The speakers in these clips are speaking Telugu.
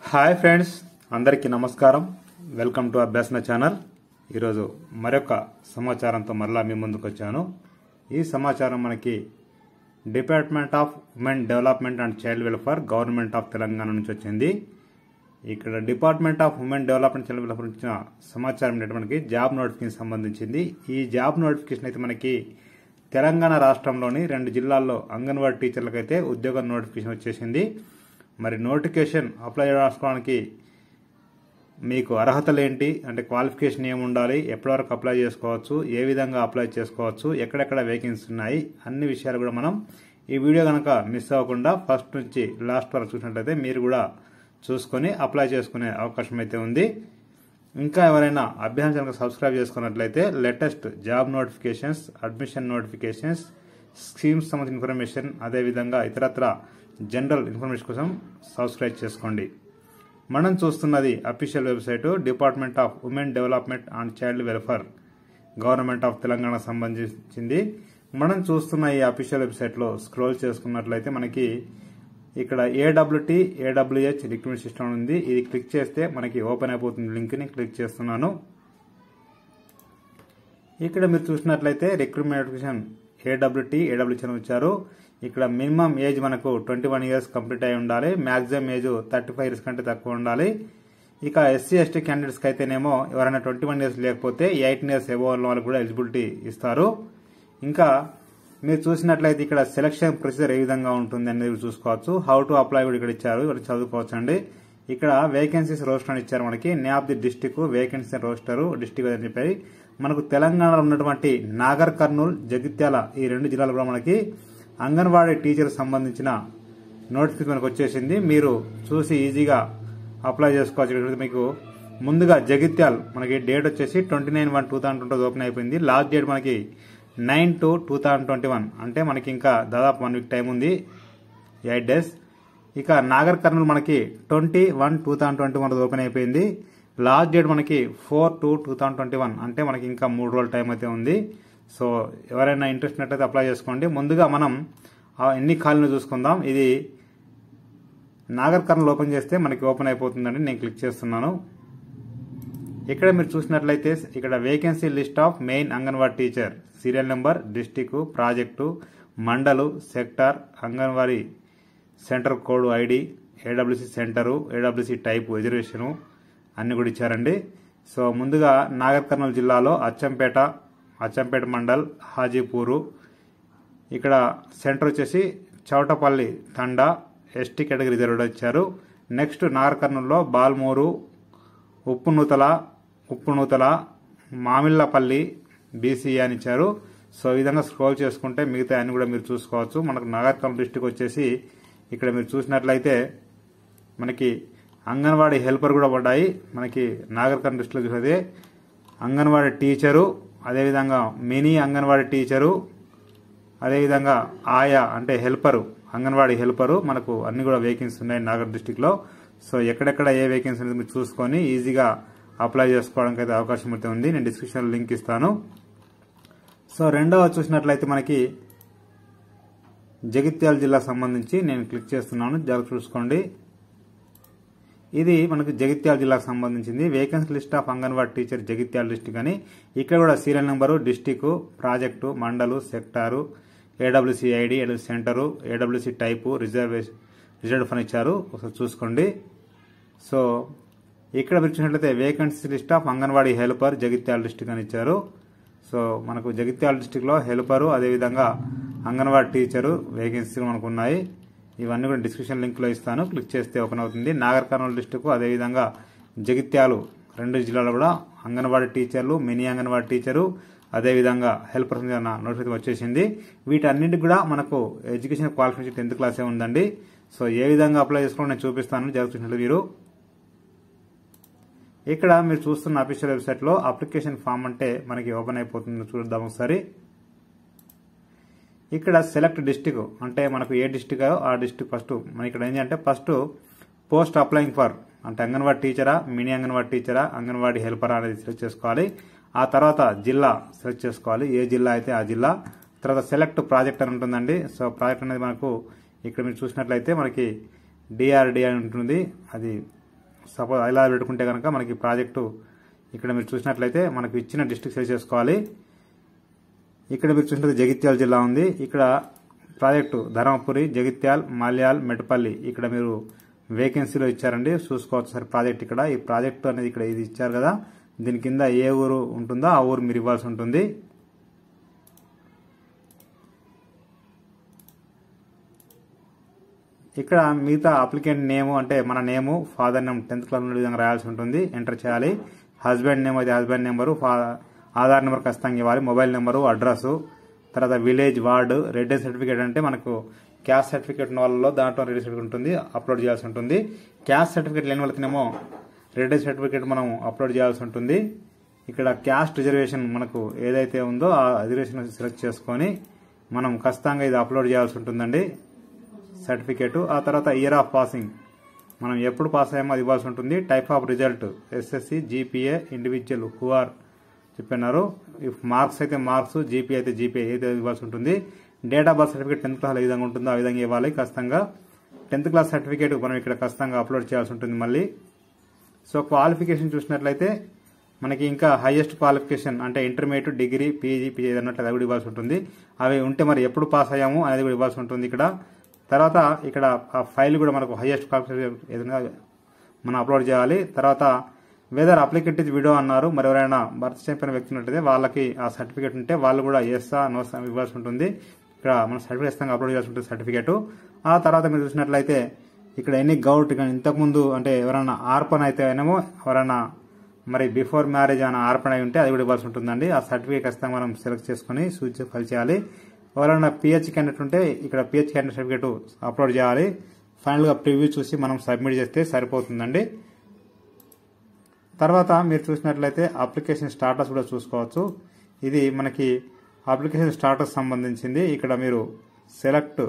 హాయ్ ఫ్రెండ్స్, అందరికీ నమస్కారం. Welcome to Abhyasana channel. ఈరోజు మరొక సమాచారంతో మరలా మీ ముందుకు వచ్చాను. ఈ సమాచారం మనకి department of women development and child welfare government of Telangana నుంచి వచ్చింది. ఇక్కడ department of women development child welfare ఇచ్చిన సమాచారం మనకి జాబ్ నోటిఫికేషన్ సంబంధించింది. ఈ జాబ్ నోటిఫికేషన్ అయితే మనకి తెలంగాణ రాష్ట్రంలోని 2 జిల్లాల్లో అంగన్వాడీ టీచర్లకైతే ఉద్యోగ నోటిఫికేషన్ వచ్చేసింది. మరి నోటిఫికేషన్ అప్లై చేసుకోవడానికి మీకు అర్హతలు ఏంటి, అంటే క్వాలిఫికేషన్ ఏమి ఉండాలి, ఎప్పటి వరకు అప్లై చేసుకోవచ్చు, ఏ విధంగా అప్లై చేసుకోవచ్చు, ఎక్కడెక్కడ వేకెన్సీ ఉన్నాయి, అన్ని విషయాలు కూడా మనం ఈ వీడియో కనుక మిస్ అవ్వకుండా ఫస్ట్ నుంచి లాస్ట్ వరకు చూసినట్లయితే మీరు కూడా చూసుకొని అప్లై చేసుకునే అవకాశం అయితే ఉంది. ఇంకా ఎవరైనా అభ్యాసం ఛానల్ సబ్స్క్రైబ్ చేసుకున్నట్లయితే latest job notifications, admission notifications, schemes సంబంధించిన ఇన్ఫర్మేషన్, అదేవిధంగా ఇతరత్ర జనరల్ ఇన్ఫర్మేషన్ కోసం సబ్స్క్రైబ్ చేసుకోండి. మనం చూస్తున్నది official website department of women development and child welfare government of Telangana సంబంధించింది. మనం చూస్తున్న ఈ అఫీషియల్ వెబ్సైట్లో స్క్రోల్ చేసుకున్నట్లయితే మనకి ఇక్కడ ఏడబ్ల్యూటీ ఏడబ్ల్యూహెచ్ రిక్రూట్మెంట్ సిస్టమ్ ఉంది. ఇది క్లిక్ చేస్తే మనకి ఓపెన్ అయిపోతుంది. లింక్ ని క్లిక్ చేస్తున్నాను. ఇక్కడ మీరు చూసినట్లయితే రిక్రూట్మెంట్ నోటిఫికేషన్ ఏడబ్ల్యూటీ ఏడబ్ల్యూహెచ్ అని వచ్చారు. ఇక్కడ మినిమం ఏజ్ మనకు 21 ఇయర్స్ కంప్లీట్ అయి ఉండాలి. మాక్సిమం ఏజ్ 35 ఇయర్స్ కంటే తక్కువ ఉండాలి. ఇక ఎస్సీ ఎస్టీ క్యాండిడేట్స్ కి అయితేనేమో ఎవరైనా 21 ఇయర్స్ లేకపోతే 18 ఇయర్స్ ఎబోవ్ ఉన్న వాళ్ళకి కూడా ఎలిజిబిలిటీ ఇస్తారు. ఇంకా మీరు చూసినట్లయితే ఇక్కడ సెలక్షన్ ప్రొసీజర్ ఏ విధంగా ఉంటుంది అనేది చూసుకోవచ్చు. హౌ టు అప్లై కూడా ఇక్కడ ఇచ్చారు, ఇక్కడ చదువుకోవచ్చు అండి. ఇక్కడ వేకెన్సీస్ రోస్టర్ అని ఇచ్చారు. మనకి name of the district, vacancy roster, district అని చెప్పి మనకు తెలంగాణలో ఉన్నటువంటి నాగర్ కర్నూల్, జగిత్యాల ఈ 2 జిల్లాలు కూడా మనకి అంగన్వాడీ టీచర్ సంబంధించిన నోటిఫికేషన్ మనకు వచ్చేసింది. మీరు చూసి ఈజీగా అప్లై చేసుకోవచ్చు. మీకు ముందుగా జగిత్యాల్ మనకి డేట్ వచ్చేసి 29/1/2020 ఓపెన్ అయిపోయింది. లాస్ట్ డేట్ మనకి 9/2/2021, అంటే మనకి ఇంకా దాదాపు 1 వీక్ టైం ఉంది, 8 డేస్. ఇక నాగర్ కర్నూల్ మనకి 20/1/2021 ఓపెన్ అయిపోయింది. లాస్ట్ డేట్ మనకి 4/2/2021, అంటే మనకి ఇంకా 3 రోజుల టైం అయితే ఉంది. సో ఎవరైనా ఇంట్రెస్ట్ ఉన్నట్లయితే అప్లై చేసుకోండి. ముందుగా మనం ఎన్ని ఖాళీలు చూసుకుందాం. ఇది నాగర్ కర్నూల్ ఓపెన్ చేస్తే మనకి ఓపెన్ అయిపోతుందండి. నేను క్లిక్ చేస్తున్నాను. ఇక్కడ మీరు చూసినట్లయితే ఇక్కడ vacancy list of main Anganwadi teacher, serial number, district, project, mandal, sector, Anganwadi centre code ID, AWC centre, AWC type, reservation అన్ని కూడా ఇచ్చారండి. సో ముందుగా నాగర్ కర్నూలు జిల్లాలో అచ్చంపేట మండల్, హాజీపూరు, ఇక్కడ సెంటర్ వచ్చేసి చౌటపల్లి తండా, ఎస్టీ కేటగిరీ రిజర్వ్డ్ ఇచ్చారు. నెక్స్ట్ నాగర్ కర్నూలులో బాల్మూరు, ఉప్పునూతల, మామిళ్లపల్లి, బీసీ అని ఇచ్చారు. సో ఈ విధంగా స్క్రోల్ చేసుకుంటే మిగతా అన్ని కూడా మీరు చూసుకోవచ్చు. మనకు నాగర్ కర్నూలు డిస్టిక్ వచ్చేసి ఇక్కడ మీరు చూసినట్లయితే మనకి అంగన్వాడీ హెల్పర్ కూడా పడ్డాయి. మనకి నాగర్ కర్నూలు డిస్టిక్ చూసేది అంగన్వాడీ టీచరు, అదేవిధంగా మినీ అంగన్వాడీ టీచరు, అదేవిధంగా ఆయా అంటే హెల్పరు, అంగన్వాడీ హెల్పరు, మనకు అన్ని కూడా వేకెన్సీ ఉన్నాయి నాగర్ డిస్టిక్ లో. సో ఎక్కడెక్కడ ఏ వేకెన్సీ అనేది మీరు చూసుకొని ఈజీగా అప్లై చేసుకోవడానికి అయితే అవకాశం అయితే ఉంది. నేను డిస్క్రిప్షన్ లింక్ ఇస్తాను. సో రెండవ చూసినట్లయితే మనకి జగిత్యాల జిల్లాకు సంబంధించి నేను క్లిక్ చేస్తున్నాను, జాగ్రత్త చూసుకోండి. ఇది మనకు జగిత్యాల జిల్లాకు సంబంధించింది. Vacancy list of Anganwadi teacher Jagtial district అని. ఇక్కడ కూడా serial number, district, project, mandal, sector, AWC ID, AWC centre, AWC type, reserved fund ఇచ్చారు. ఒకసారి చూసుకోండి. సో ఇక్కడ మీరు చూసినట్లయితే vacancy list of Anganwadi helper Jagtial district అని ఇచ్చారు. సో మనకు జగిత్యాల డిస్టిక్ లో హెల్పరు, అదేవిధంగా అంగన్వాడీ టీచరు వేకెన్సీలు మనకు ఉన్నాయి. ఇవన్నీ కూడా డిస్క్రిప్షన్ లింక్ లో ఇస్తాను, క్లిక్ చేస్తే ఓపెన్ అవుతుంది. నాగర్ కర్నూలు డిస్టిక్, అదేవిధంగా జగిత్యాలు 2 జిల్లాలో కూడా అంగన్వాడీ టీచర్లు, మినీ అంగన్వాడీ టీచరు, అదేవిధంగా హెల్పర్ నోటిఫికేషన్ వచ్చేసింది. వీటన్నింటికి కూడా మనకు ఎడ్యుకేషన్ క్వాలిఫికేషన్ 10th క్లాసే ఉందండి. సో ఏ విధంగా అప్లై చేసుకోవడం నేను చూపిస్తాను, జరుగుతున్నట్లు మీరు. ఇక్కడ మీరు చూస్తున్న అఫీషియల్ వెబ్సైట్ లో అప్లికేషన్ ఫామ్ అంటే మనకి ఓపెన్ అయిపోతుంది. చూద్దాం ఒకసారి. ఇక్కడ సెలెక్ట్ డిస్టిక్ అంటే మనకు ఏ డిస్టిక్ ఆ డిస్టిక్ ఫస్ట్ మన ఇక్కడ ఏంటంటే ఫస్ట్ పోస్ట్ అప్లైయింగ్ ఫర్ అంటే అంగన్వాడీ టీచరా, మినీ అంగన్వాడీ టీచరా, అంగన్వాడీ హెల్పరా అనేది సెలెక్ట్ చేసుకోవాలి. ఆ తర్వాత జిల్లా సెలెక్ట్ చేసుకోవాలి, ఏ జిల్లా అయితే ఆ జిల్లా. తర్వాత సెలెక్ట్ ప్రాజెక్ట్ అని ఉంటుందండి. సో ప్రాజెక్ట్ అనేది మనకు ఇక్కడ మీరు చూసినట్లయితే మనకి డిఆర్డి అని ఉంటుంది, అది సపోజ్ ఇలా పెట్టుకుంటే కనుక మనకి ప్రాజెక్టు ఇక్కడ మీరు చూసినట్లయితే మనకు ఇచ్చిన డిస్ట్రిక్ట్ సెలెక్ట్ చేసుకోవాలి. ఇక్కడ మీరు చూసినట్లయితే జగిత్యాల జిల్లా ఉంది. ఇక్కడ ప్రాజెక్టు ధర్మపురి, జగిత్యాల్, మాల్యాల్, మెట్పల్లి ఇక్కడ మీరు వేకెన్సీలో ఇచ్చారండి. చూసుకోవచ్చు సార్ ప్రాజెక్ట్ ఇక్కడ. ఈ ప్రాజెక్టు అనేది ఇక్కడ ఇది ఇచ్చారు కదా, దీని కింద ఏ ఊరు ఉంటుందో ఆ ఊరు మీరు ఇవ్వాల్సి ఉంటుంది. ఇక్కడ మిగతా అప్లికెంట్ నేము అంటే మన నేము, ఫాదర్ నేమ్ 10th క్లాస్ విధంగా రాయాల్సి ఉంటుంది, ఎంటర్ చేయాలి. హస్బెండ్ నేమ్ అయితే హస్బెండ్ నెంబరు, ఆధార్ నెంబర్ ఖచ్చితంగా ఇవ్వాలి, మొబైల్ నెంబరు, అడ్రస్, తర్వాత విలేజ్, వార్డు, రెడ్డి సర్టిఫికేట్ అంటే మనకు క్యాస్ట్ సర్టిఫికేట్ ఉన్న వాళ్ళలో దాంట్లో రెడ్డి సర్టిఫికేట్ ఉంటుంది, అప్లోడ్ చేయాల్సి ఉంటుంది. క్యాస్ట్ సర్టిఫికేట్ లేని వాళ్ళకినేమో రెడ్డి సర్టిఫికేట్ మనం అప్లోడ్ చేయాల్సి ఉంటుంది. ఇక్కడ క్యాస్ట్ రిజర్వేషన్ మనకు ఏదైతే ఉందో ఆ రిజర్వేషన్ సెలెక్ట్ చేసుకొని మనం ఖచ్చితంగా ఇది అప్లోడ్ చేయాల్సి ఉంటుందండి సర్టిఫికేట్. ఆ తర్వాత ఇయర్ ఆఫ్ పాసింగ్ మనం ఎప్పుడు పాస్ అయ్యామో అది ఇవ్వాల్సి ఉంటుంది. Type of result SSC, GPA, individual who are చెప్పినారు. ఇఫ్ మార్క్స్ అయితే మార్క్స్, జీపీ అయితే జీపీ అయితే ఇవ్వాల్సి ఉంటుంది. Date of birth certificate 10th class ఏ విధంగా ఉంటుందో ఆ విధంగా ఇవ్వాలి ఖచ్చితంగా. 10th క్లాస్ సర్టిఫికేట్ మనం ఇక్కడ ఖచ్చితంగా అప్లోడ్ చేయాల్సి ఉంటుంది మళ్ళీ. సో క్వాలిఫికేషన్ చూసినట్లయితే మనకి ఇంకా హైయెస్ట్ క్వాలిఫికేషన్ అంటే ఇంటర్మీడియట్, డిగ్రీ, పీజీ అన్నట్లు అది కూడా ఇవ్వాల్సి ఉంటుంది. అవి ఉంటే మరి ఎప్పుడు పాస్ అయ్యాము అనేది కూడా ఇవ్వాల్సి ఉంటుంది ఇక్కడ. తర్వాత ఇక్కడ ఆ ఫైల్ కూడా మనకు హైయెస్ట్ క్వాలిఫికేషన్ ఏదైనా మనం అప్లోడ్ చేయాలి. తర్వాత వెదర్ అప్లికెంట్ ఇస్ విడో అన్నారు, మరి ఎవరైనా భర్త చనిపోయిన వ్యక్తి ఉన్నట్టయితే వాళ్ళకి ఆ సర్టిఫికేట్ ఉంటే వాళ్ళు కూడా ఎస్ఆ నోసా ఇవ్వాల్సి ఉంటుంది. ఇక్కడ మన సర్టిఫికేట్ ఖచ్చితంగా అప్లోడ్ చేయాల్సి ఉంటుంది సర్టిఫికేట్. ఆ తర్వాత మీరు చూసినట్లయితే ఇక్కడ ఎన్ని గౌట్ ఇంతకుముందు అంటే ఎవరైనా ఆర్పణ అయితే ఏమో ఎవరైనా మరి బిఫోర్ మ్యారేజ్ అని ఆర్పణ అయి ఉంటే అది కూడా ఇవ్వాల్సి ఉంటుందండి. ఆ సర్టిఫికేట్ ఖచ్చితంగా మనం సెలెక్ట్ చేసుకుని సూచి ఫైల్ చేయాలి. ఎవరైనా పిహెచ్ క్యాండిడేట్ ఉంటే ఇక్కడ పిహెచ్ క్యాండిడేట్ సర్టిఫికేట్ అప్లోడ్ చేయాలి. ఫైనల్గా ప్రివ్యూ చూసి మనం సబ్మిట్ చేస్తే సరిపోతుందండి. తర్వాత మీరు చూసినట్లయితే అప్లికేషన్ స్టాటస్ కూడా చూసుకోవచ్చు. ఇది మనకి అప్లికేషన్ స్టాటస్ సంబంధించింది. ఇక్కడ మీరు సెలెక్ట్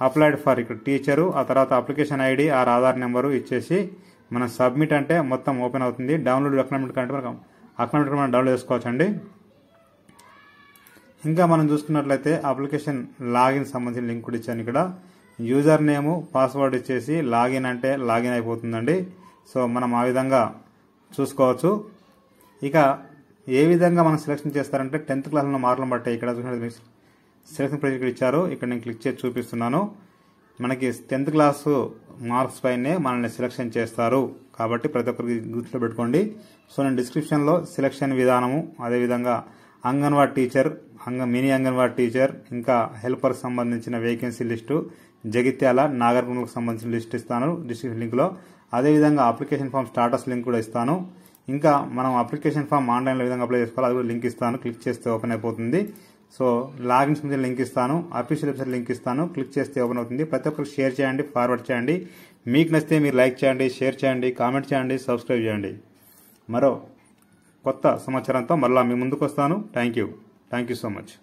అప్లైడ్ ఫర్ ఇక్కడ టీచరు, ఆ తర్వాత application ID are Aadhaar number ఇచ్చేసి మనం సబ్మిట్ అంటే మొత్తం ఓపెన్ అవుతుంది. డౌన్లోడ్ అక్నాలెడ్జ్మెంట్ అంటే మనకు అక్నాలెడ్జ్మెంట్ మనం డౌన్లోడ్ చేసుకోవచ్చు అండి. ఇంకా మనం చూసుకున్నట్లయితే అప్లికేషన్ లాగిన్ సంబంధించిన లింక్ కూడా ఇచ్చాను. ఇక్కడ యూజర్ నేము, పాస్వర్డ్ ఇచ్చేసి లాగిన్ అంటే లాగిన్ అయిపోతుందండి. సో మనం ఆ విధంగా చూసుకోవచ్చు. ఇక ఏ విధంగా మనం సెలెక్షన్ చేస్తారంటే 10th క్లాస్లో మార్కులను బట్టే ఇక్కడ చూసినట్టు సెలెక్షన్ ప్రొసీజర్ ఇచ్చారు. ఇక్కడ నేను క్లిక్ చేసి చూపిస్తున్నాను. మనకి 10th క్లాస్ మార్క్స్ పైనే మనల్ని సెలెక్షన్ చేస్తారు కాబట్టి ప్రతి ఒక్కరికి గుర్తులో పెట్టుకోండి. సో నేను డిస్క్రిప్షన్లో సెలెక్షన్ విధానము, అదేవిధంగా anganwadi teacher, mini anganwadi teacher, ఇంకా హెల్పర్ సంబంధించిన వేకెన్సీ లిస్టు, జగిత్యాల, నాగర్కర్నూలుకు సంబంధించిన లిస్ట్ ఇస్తాను డిస్క్రిప్షన్ లింక్లో. అదేవిధంగా అప్లికేషన్ ఫామ్ స్టాటస్ లింక్ కూడా ఇస్తాను. ఇంకా మనం అప్లికేషన్ ఫామ్ ఆన్లైన్లో విధంగా అప్లై చేసుకోవాలి అది కూడా లింక్ ఇస్తాను. క్లిక్ చేస్తే ఓపెన్ అయిపోతుంది. సో లాగిన్ సంబంధించిన లింక్ ఇస్తాను, అఫీషియల్ వెబ్సైట్ లింక్ ఇస్తాను. క్లిక్ చేస్తే ఓపెన్ అవుతుంది. ప్రతి ఒక్కరికి షేర్ చేయండి, ఫార్వర్డ్ చేయండి. మీకు నచ్చితే మీరు లైక్ చేయండి, షేర్ చేయండి, కామెంట్ చేయండి, సబ్స్క్రైబ్ చేయండి. మరో కొత్త సమాచారంతో మరలా మీ ముందుకు వస్తాను. Thank you so much.